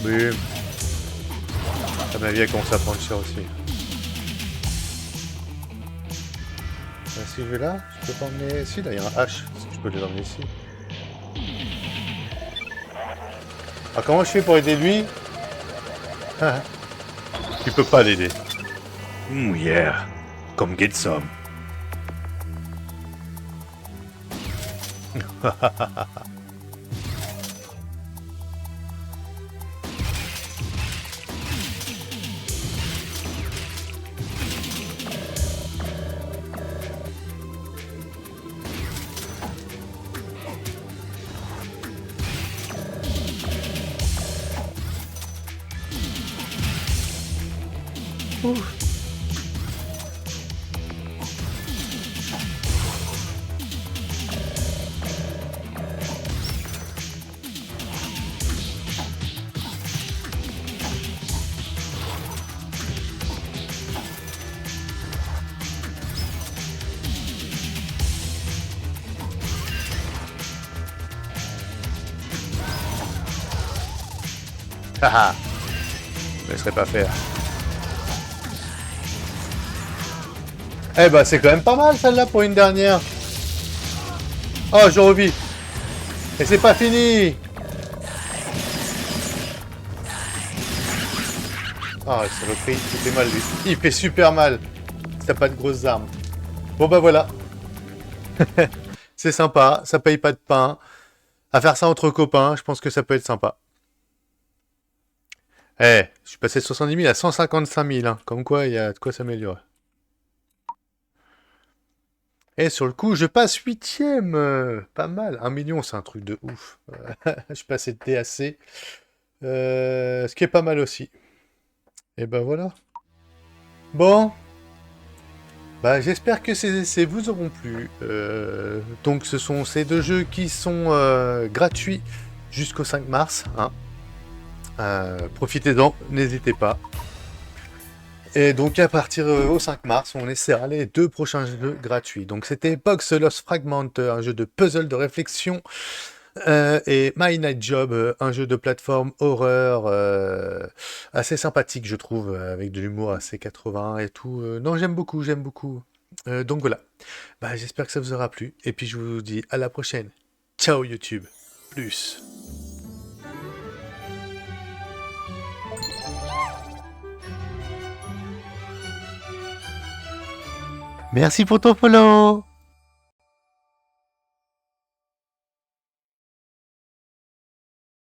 Boum. À ma vie, elle commence à prendre cher aussi. Si je vais là, je peux t'emmener ici. Là, il y a un H. Je peux les emmener ici. Ah, comment je fais pour aider lui? Tu peux pas l'aider. Yeah. Come get some. Ouf. Haha. Je me laisserai pas faire. Eh bah c'est quand même pas mal celle-là pour une dernière. Oh, je revis. Et c'est pas fini. Ah, ça le fait, il fait mal lui. Il fait super mal. Si t'as pas de grosses armes. Bon bah voilà. C'est sympa, ça paye pas de pain. À faire ça entre copains, je pense que ça peut être sympa. Eh, je suis passé de 70 000 à 155 000, hein. Comme quoi, il y a de quoi s'améliorer. Et sur le coup, je passe huitième. Pas mal. 1 million, c'est un truc de ouf. Je passais de DAC. Ce qui est pas mal aussi. Et ben voilà. Bon, bah j'espère que ces essais vous auront plu. Donc ce sont ces deux jeux qui sont gratuits jusqu'au 5 mars. Hein. Profitez-en, n'hésitez pas. Et donc à partir au 5 mars, on essaiera les deux prochains jeux gratuits. Donc c'était Box Lost Fragment, un jeu de puzzle de réflexion, et My Night Job, un jeu de plateforme horreur assez sympathique, je trouve, avec de l'humour assez 80 et tout. Non, j'aime beaucoup, j'aime beaucoup. Donc voilà. Bah, j'espère que ça vous aura plu. Et puis je vous dis à la prochaine. Ciao YouTube. Plus. Merci pour ton follow.